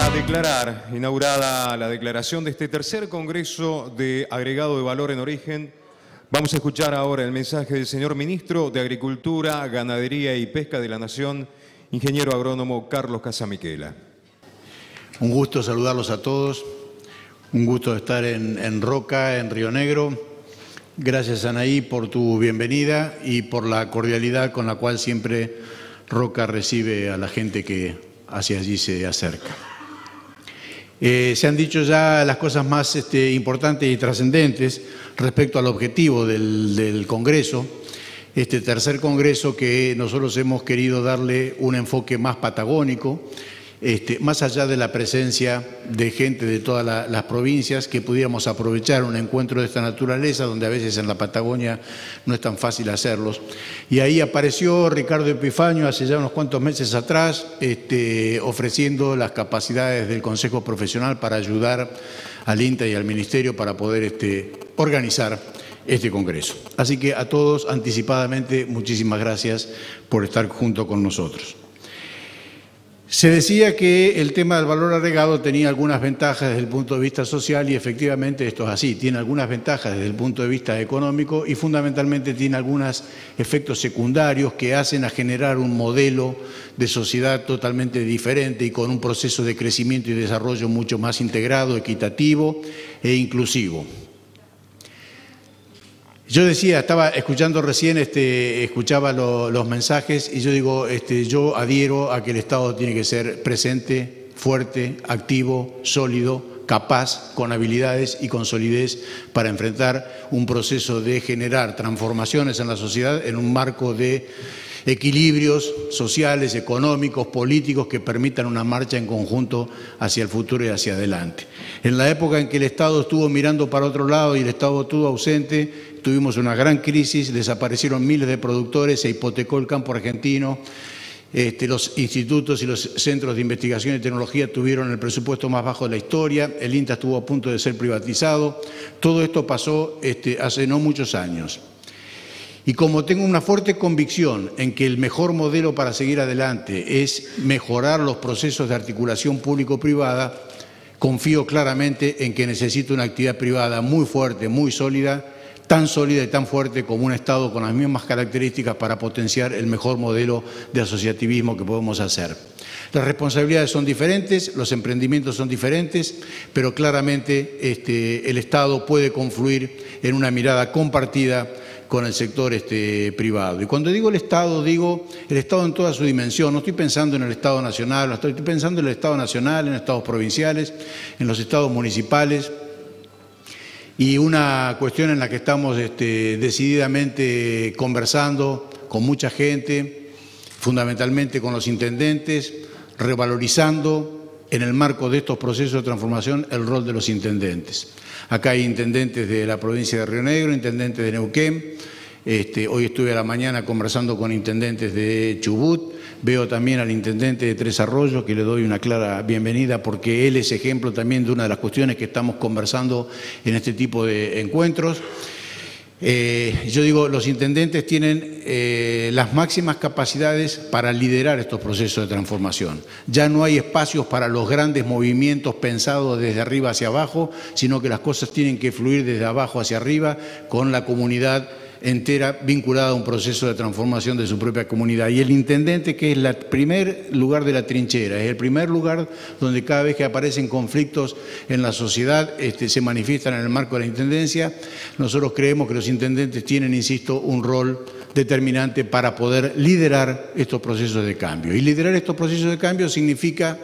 Para declarar, inaugurada la declaración de este tercer Congreso de Agregado de Valor en Origen, vamos a escuchar ahora el mensaje del señor Ministro de Agricultura, Ganadería y Pesca de la Nación, ingeniero agrónomo Carlos Casamiquela. Un gusto saludarlos a todos, un gusto estar en Roca, en Río Negro. Gracias, Anaí, por tu bienvenida y por la cordialidad con la cual siempre Roca recibe a la gente que hacia allí se acerca. Se han dicho ya las cosas más importantes y trascendentes respecto al objetivo del Congreso, este tercer Congreso que nosotros hemos querido darle un enfoque más patagónico, más allá de la presencia de gente de todas las provincias, que pudiéramos aprovechar un encuentro de esta naturaleza, donde a veces en la Patagonia no es tan fácil hacerlos. Y ahí apareció Ricardo Epifanio hace ya unos cuantos meses atrás, ofreciendo las capacidades del Consejo Profesional para ayudar al INTA y al Ministerio para poder organizar este Congreso. Así que a todos, anticipadamente, muchísimas gracias por estar junto con nosotros. Se decía que el tema del valor agregado tenía algunas ventajas desde el punto de vista social y efectivamente esto es así, tiene algunas ventajas desde el punto de vista económico y fundamentalmente tiene algunos efectos secundarios que hacen a generar un modelo de sociedad totalmente diferente y con un proceso de crecimiento y desarrollo mucho más integrado, equitativo e inclusivo. Yo decía, estaba escuchando recién, escuchaba los mensajes y yo digo, yo adhiero a que el Estado tiene que ser presente, fuerte, activo, sólido, capaz, con habilidades y con solidez para enfrentar un proceso de generar transformaciones en la sociedad en un marco de equilibrios sociales, económicos, políticos que permitan una marcha en conjunto hacia el futuro y hacia adelante. En la época en que el Estado estuvo mirando para otro lado y el Estado estuvo ausente, tuvimos una gran crisis, desaparecieron miles de productores, se hipotecó el campo argentino, los institutos y los centros de investigación y tecnología tuvieron el presupuesto más bajo de la historia, el INTA estuvo a punto de ser privatizado, todo esto pasó hace no muchos años. Y como tengo una fuerte convicción en que el mejor modelo para seguir adelante es mejorar los procesos de articulación público-privada, confío claramente en que necesito una actividad privada muy fuerte, muy sólida, tan sólida y tan fuerte como un Estado con las mismas características para potenciar el mejor modelo de asociativismo que podemos hacer. Las responsabilidades son diferentes, los emprendimientos son diferentes, pero claramente el Estado puede confluir en una mirada compartida con el sector privado. Y cuando digo el Estado en toda su dimensión. No estoy pensando en el Estado nacional, estoy pensando en el Estado nacional, en estados provinciales, en los estados municipales. Y una cuestión en la que estamos decididamente conversando con mucha gente, fundamentalmente con los intendentes, revalorizando en el marco de estos procesos de transformación el rol de los intendentes. Acá hay intendentes de la provincia de Río Negro, intendentes de Neuquén. Hoy estuve a la mañana conversando con intendentes de Chubut. Veo también al intendente de Tres Arroyos, que le doy una clara bienvenida porque él es ejemplo también de una de las cuestiones que estamos conversando en este tipo de encuentros. Yo digo, los intendentes tienen las máximas capacidades para liderar estos procesos de transformación. Ya no hay espacios para los grandes movimientos pensados desde arriba hacia abajo, sino que las cosas tienen que fluir desde abajo hacia arriba con la comunidad entera vinculada a un proceso de transformación de su propia comunidad. Y el intendente, que es el primer lugar de la trinchera, es el primer lugar donde cada vez que aparecen conflictos en la sociedad se manifiestan en el marco de la intendencia. Nosotros creemos que los intendentes tienen, insisto, un rol determinante para poder liderar estos procesos de cambio. Y liderar estos procesos de cambio significa,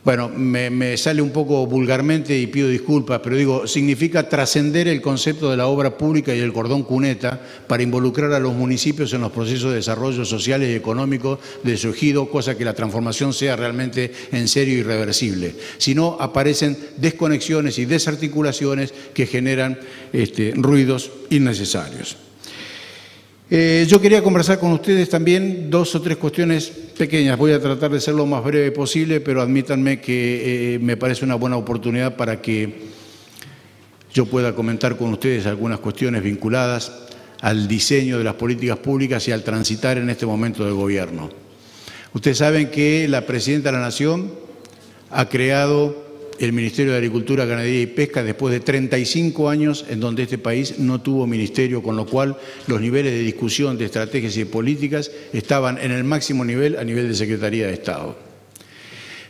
bueno, me sale un poco vulgarmente y pido disculpas, pero digo, significa trascender el concepto de la obra pública y el cordón cuneta para involucrar a los municipios en los procesos de desarrollo sociales y económicos de su ejido, cosa que la transformación sea realmente en serio y irreversible. Si no, aparecen desconexiones y desarticulaciones que generan ruidos innecesarios. Yo quería conversar con ustedes también dos o tres cuestiones pequeñas. Voy a tratar de ser lo más breve posible, pero admítanme que me parece una buena oportunidad para que yo pueda comentar con ustedes algunas cuestiones vinculadas al diseño de las políticas públicas y al transitar en este momento de gobierno. Ustedes saben que la Presidenta de la Nación ha creado el Ministerio de Agricultura, Ganadería y Pesca después de 35 años en donde este país no tuvo ministerio, con lo cual los niveles de discusión de estrategias y de políticas estaban en el máximo nivel a nivel de Secretaría de Estado.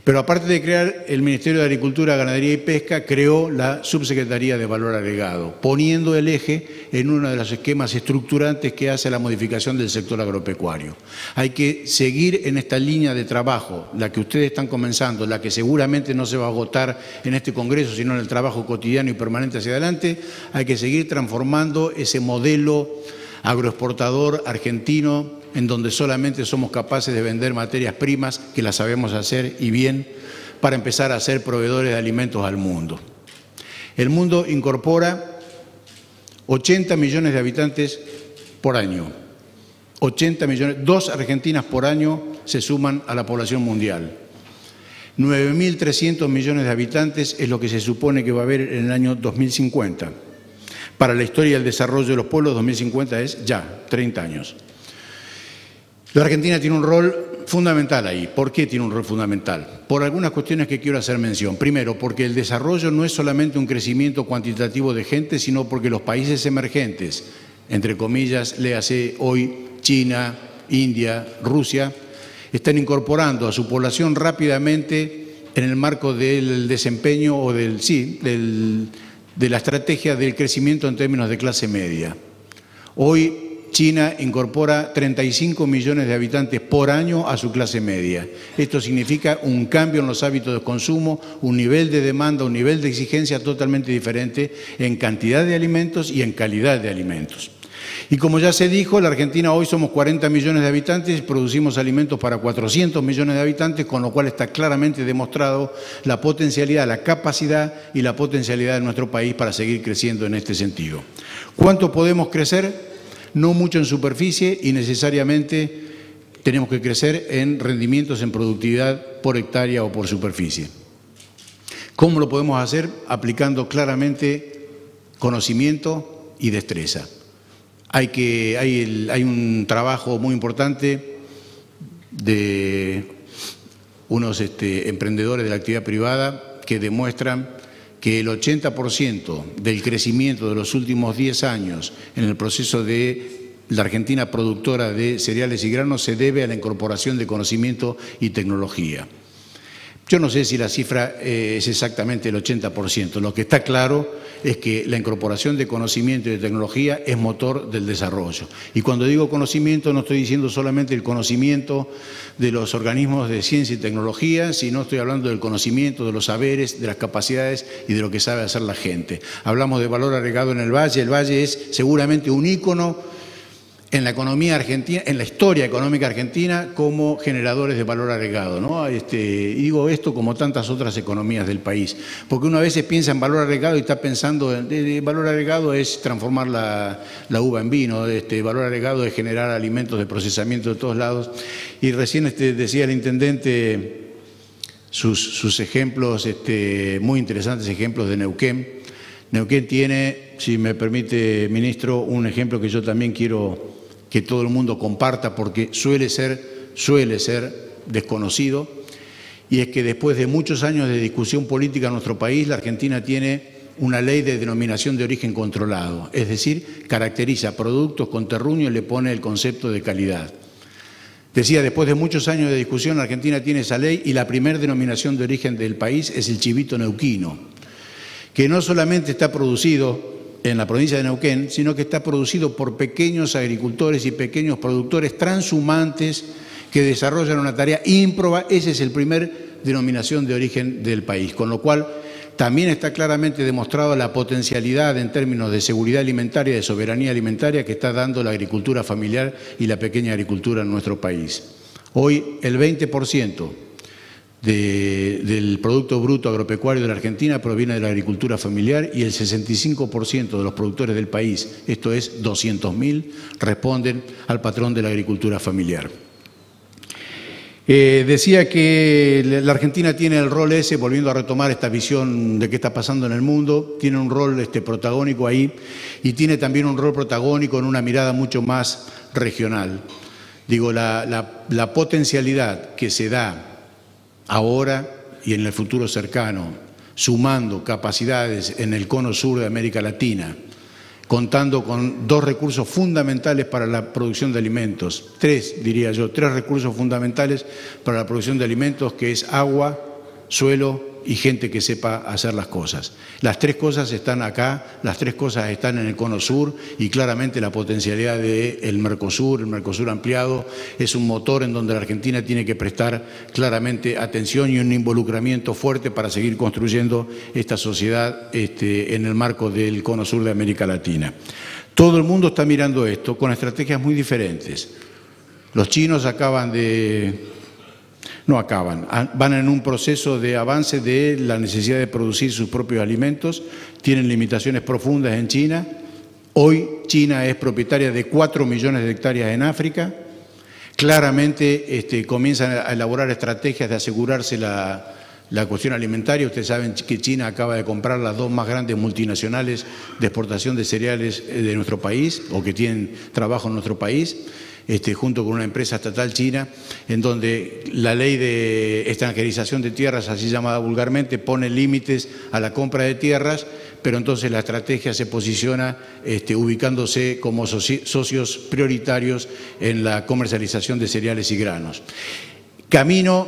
Pero aparte de crear el Ministerio de Agricultura, Ganadería y Pesca, creó la Subsecretaría de Valor Agregado, poniendo el eje en uno de los esquemas estructurantes que hace la modificación del sector agropecuario. Hay que seguir en esta línea de trabajo, la que ustedes están comenzando, la que seguramente no se va a agotar en este Congreso, sino en el trabajo cotidiano y permanente hacia adelante. Hay que seguir transformando ese modelo agroexportador argentino, en donde solamente somos capaces de vender materias primas, que las sabemos hacer y bien, para empezar a ser proveedores de alimentos al mundo. El mundo incorpora 80 millones de habitantes por año. 80 millones, 2 Argentinas por año se suman a la población mundial. 9.300 millones de habitantes es lo que se supone que va a haber en el año 2050. Para la historia del desarrollo de los pueblos, 2050 es ya, 30 años. La Argentina tiene un rol fundamental ahí. ¿Por qué tiene un rol fundamental? Por algunas cuestiones que quiero hacer mención. Primero, porque el desarrollo no es solamente un crecimiento cuantitativo de gente, sino porque los países emergentes, entre comillas, léase hoy China, India, Rusia, están incorporando a su población rápidamente en el marco del desempeño o de la estrategia del crecimiento en términos de clase media. Hoy China incorpora 35 millones de habitantes por año a su clase media. Esto significa un cambio en los hábitos de consumo, un nivel de demanda, un nivel de exigencia totalmente diferente en cantidad de alimentos y en calidad de alimentos. Y como ya se dijo, la Argentina hoy somos 40 millones de habitantes, producimos alimentos para 400 millones de habitantes, con lo cual está claramente demostrado la potencialidad, la capacidad y la potencialidad de nuestro país para seguir creciendo en este sentido. ¿Cuánto podemos crecer? No mucho en superficie y necesariamente tenemos que crecer en rendimientos en productividad por hectárea o por superficie. ¿Cómo lo podemos hacer? Aplicando claramente conocimiento y destreza. Hay un trabajo muy importante de unos emprendedores de la actividad privada que demuestran que el 80% del crecimiento de los últimos 10 años en el proceso de la Argentina productora de cereales y granos se debe a la incorporación de conocimiento y tecnología. Yo no sé si la cifra es exactamente el 80%. Lo que está claro es que la incorporación de conocimiento y de tecnología es motor del desarrollo. Y cuando digo conocimiento no estoy diciendo solamente el conocimiento de los organismos de ciencia y tecnología, sino estoy hablando del conocimiento, de los saberes, de las capacidades y de lo que sabe hacer la gente. Hablamos de valor agregado en el Valle. El Valle es seguramente un ícono en la economía argentina, en la historia económica argentina, como generadores de valor agregado, ¿no? Y digo esto como tantas otras economías del país, porque uno a veces piensa en valor agregado y está pensando en valor agregado es transformar la uva en vino, valor agregado es generar alimentos de procesamiento de todos lados. Y recién decía el intendente sus ejemplos, muy interesantes ejemplos de Neuquén. Neuquén tiene, si me permite, ministro, un ejemplo que yo también quiero que todo el mundo comparta porque suele ser desconocido, y es que después de muchos años de discusión política en nuestro país, la Argentina tiene una ley de denominación de origen controlado, es decir, caracteriza productos con terruño y le pone el concepto de calidad. Decía, después de muchos años de discusión, la Argentina tiene esa ley y la primera denominación de origen del país es el chivito neuquino, que no solamente está producido en la provincia de Neuquén, sino que está producido por pequeños agricultores y pequeños productores transhumantes que desarrollan una tarea ímproba. Esa es la primera denominación de origen del país, con lo cual también está claramente demostrada la potencialidad en términos de seguridad alimentaria, de soberanía alimentaria que está dando la agricultura familiar y la pequeña agricultura en nuestro país. Hoy el 20% del Producto Bruto Agropecuario de la Argentina proviene de la agricultura familiar y el 65% de los productores del país, esto es 200.000, responden al patrón de la agricultura familiar. Decía que la Argentina tiene el rol ese, volviendo a retomar esta visión de qué está pasando en el mundo, tiene un rol protagónico ahí y tiene también un rol protagónico en una mirada mucho más regional. Digo, la potencialidad que se da ahora y en el futuro cercano, sumando capacidades en el cono sur de América Latina, contando con 2 recursos fundamentales para la producción de alimentos, 3 diría yo, 3 recursos fundamentales para la producción de alimentos, que es agua, suelo y gente que sepa hacer las cosas. Las 3 cosas están acá, las 3 cosas están en el cono sur, y claramente la potencialidad del Mercosur, el Mercosur ampliado, es un motor en donde la Argentina tiene que prestar claramente atención y un involucramiento fuerte para seguir construyendo esta sociedad en el marco del cono sur de América Latina. Todo el mundo está mirando esto con estrategias muy diferentes. Los chinos van en un proceso de avance de la necesidad de producir sus propios alimentos, tienen limitaciones profundas en China. Hoy China es propietaria de 4 millones de hectáreas en África. Claramente comienzan a elaborar estrategias de asegurarse la cuestión alimentaria. Ustedes saben que China acaba de comprar las 2 más grandes multinacionales de exportación de cereales de nuestro país, o que tienen trabajo en nuestro país, junto con una empresa estatal china, en donde la ley de extranjerización de tierras, así llamada vulgarmente, pone límites a la compra de tierras, pero entonces la estrategia se posiciona ubicándose como socios prioritarios en la comercialización de cereales y granos. Camino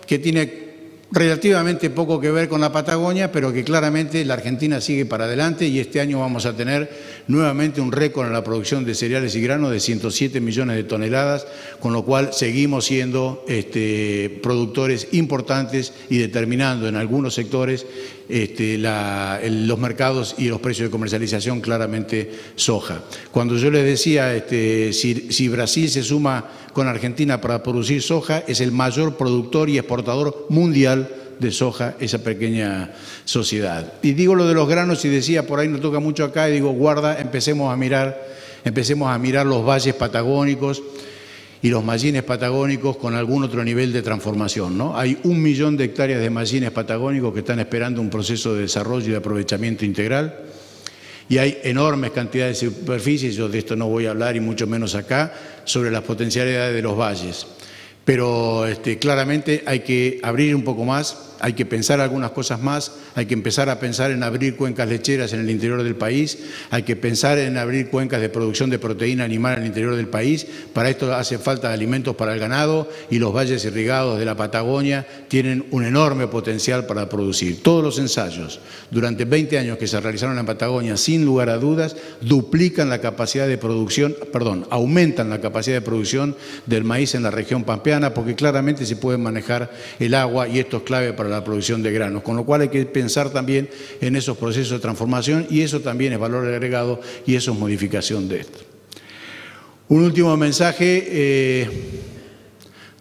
que tiene relativamente poco que ver con la Patagonia, pero que claramente la Argentina sigue para adelante, y este año vamos a tener nuevamente un récord en la producción de cereales y granos de 107 millones de toneladas, con lo cual seguimos siendo productores importantes y determinando en algunos sectores los mercados y los precios de comercialización, claramente soja. Cuando yo les decía, si Brasil se suma con Argentina para producir soja, es el mayor productor y exportador mundial de soja, esa pequeña sociedad. Y digo lo de los granos, y decía, por ahí no toca mucho acá, y digo, guarda, empecemos a mirar los valles patagónicos y los mallines patagónicos con algún otro nivel de transformación, ¿no? Hay 1 millón de hectáreas de mallines patagónicos que están esperando un proceso de desarrollo y de aprovechamiento integral, y hay enormes cantidades de superficies. Yo de esto no voy a hablar, y mucho menos acá, sobre las potencialidades de los valles. Pero claramente hay que abrir un poco más, hay que pensar algunas cosas más, hay que empezar a pensar en abrir cuencas lecheras en el interior del país, hay que pensar en abrir cuencas de producción de proteína animal en el interior del país. Para esto hace falta alimentos para el ganado, y los valles irrigados de la Patagonia tienen un enorme potencial para producir. Todos los ensayos durante 20 años que se realizaron en Patagonia, sin lugar a dudas, duplican la capacidad de producción, aumentan la capacidad de producción del maíz en la región pampeana, porque claramente se puede manejar el agua, y esto es clave para la producción de granos, con lo cual hay que pensar también en esos procesos de transformación, y eso también es valor agregado, y eso es modificación de esto. Un último mensaje,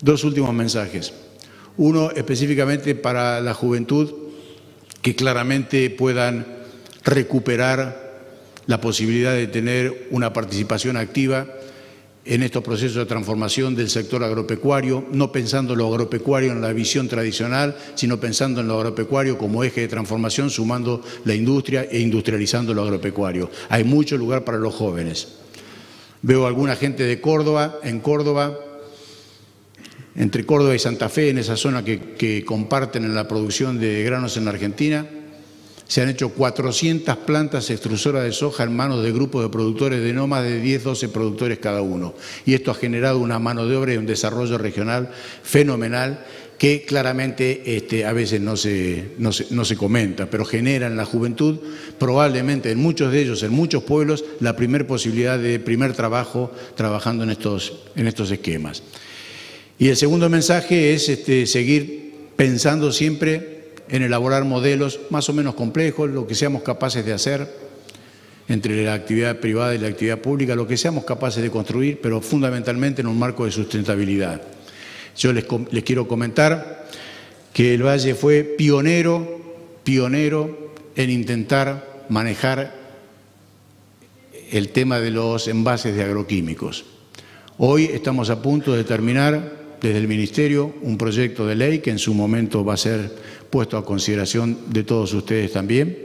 2 últimos mensajes. Uno específicamente para la juventud, que claramente puedan recuperar la posibilidad de tener una participación activa en estos procesos de transformación del sector agropecuario, no pensando en lo agropecuario en la visión tradicional, sino pensando en lo agropecuario como eje de transformación, sumando la industria e industrializando lo agropecuario. Hay mucho lugar para los jóvenes. Veo alguna gente de Córdoba, entre Córdoba y Santa Fe, en esa zona que comparten en la producción de granos en la Argentina. Se han hecho 400 plantas extrusoras de soja en manos de grupos de productores de no más de 10, 12 productores cada uno. Y esto ha generado una mano de obra y un desarrollo regional fenomenal, que claramente a veces no se comenta, pero genera en la juventud, probablemente en muchos de ellos, en muchos pueblos, la primera posibilidad de primer trabajo trabajando en estos esquemas. Y el segundo mensaje es seguir pensando siempre en elaborar modelos más o menos complejos, lo que seamos capaces de hacer entre la actividad privada y la actividad pública, lo que seamos capaces de construir, pero fundamentalmente en un marco de sustentabilidad. Yo les quiero comentar que el Valle fue pionero en intentar manejar el tema de los envases de agroquímicos. Hoy estamos a punto de terminar desde el Ministerio un proyecto de ley que en su momento va a ser puesto a consideración de todos ustedes también,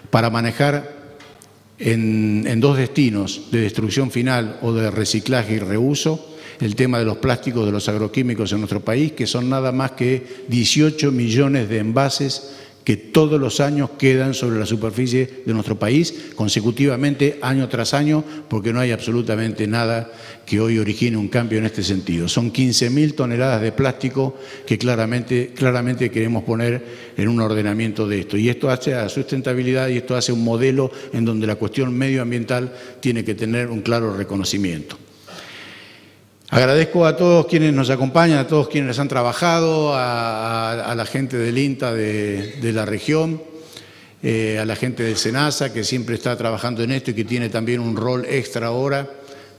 para manejar en 2 destinos de destrucción final o de reciclaje y reuso el tema de los plásticos, de los agroquímicos en nuestro país, que son nada más que 18 millones de envases que todos los años quedan sobre la superficie de nuestro país, consecutivamente, año tras año, porque no hay absolutamente nada que hoy origine un cambio en este sentido. Son 15.000 toneladas de plástico que claramente queremos poner en un ordenamiento de esto. Y esto hace a sustentabilidad y esto hace un modelo en donde la cuestión medioambiental tiene que tener un claro reconocimiento. Agradezco a todos quienes nos acompañan, a todos quienes han trabajado, a la gente del INTA de la región, a la gente del SENASA, que siempre está trabajando en esto y que tiene también un rol extra ahora,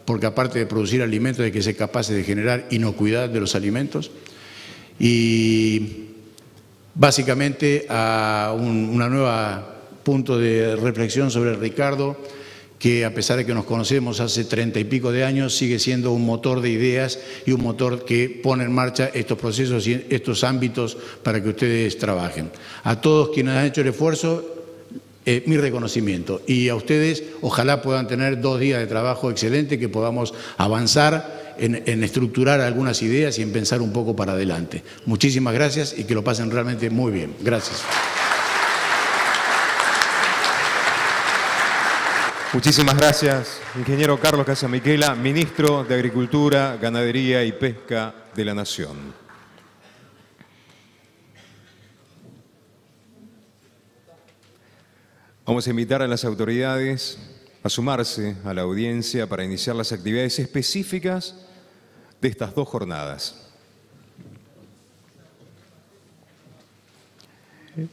porque aparte de producir alimentos hay que ser capaces de generar inocuidad de los alimentos. Y básicamente a una nueva punto de reflexión sobre Ricardo, que a pesar de que nos conocemos hace 30 y pico de años, sigue siendo un motor de ideas y un motor que pone en marcha estos procesos y estos ámbitos para que ustedes trabajen. A todos quienes han hecho el esfuerzo, mi reconocimiento. Y a ustedes, ojalá puedan tener 2 días de trabajo excelente, que podamos avanzar en estructurar algunas ideas y en pensar un poco para adelante. Muchísimas gracias y que lo pasen realmente muy bien. Gracias. Muchísimas gracias, ingeniero Carlos Casamiquela, ministro de Agricultura, Ganadería y Pesca de la Nación. Vamos a invitar a las autoridades a sumarse a la audiencia para iniciar las actividades específicas de estas 2 jornadas.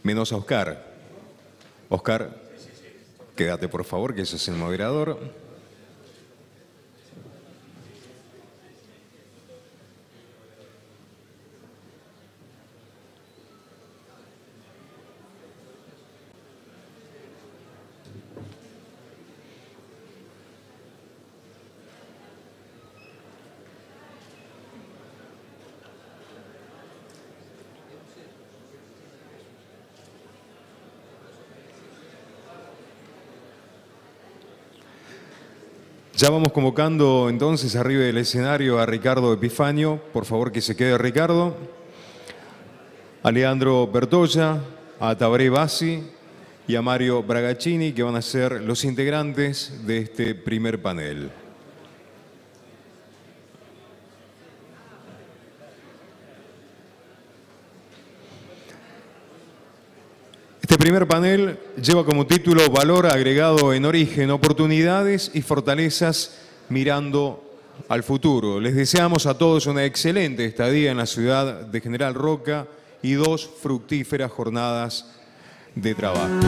Menos a Oscar. Oscar, quédate, por favor, que ese es el moderador. Ya vamos convocando entonces arriba del escenario a Ricardo Epifanio. Por favor, que se quede Ricardo. A Leandro Bertolla, a Tabaré Bassi y a Mario Bragaccini, que van a ser los integrantes de este primer panel. Este primer panel lleva como título Valor agregado en origen, oportunidades y fortalezas mirando al futuro. Les deseamos a todos una excelente estadía en la ciudad de General Roca y 2 fructíferas jornadas de trabajo.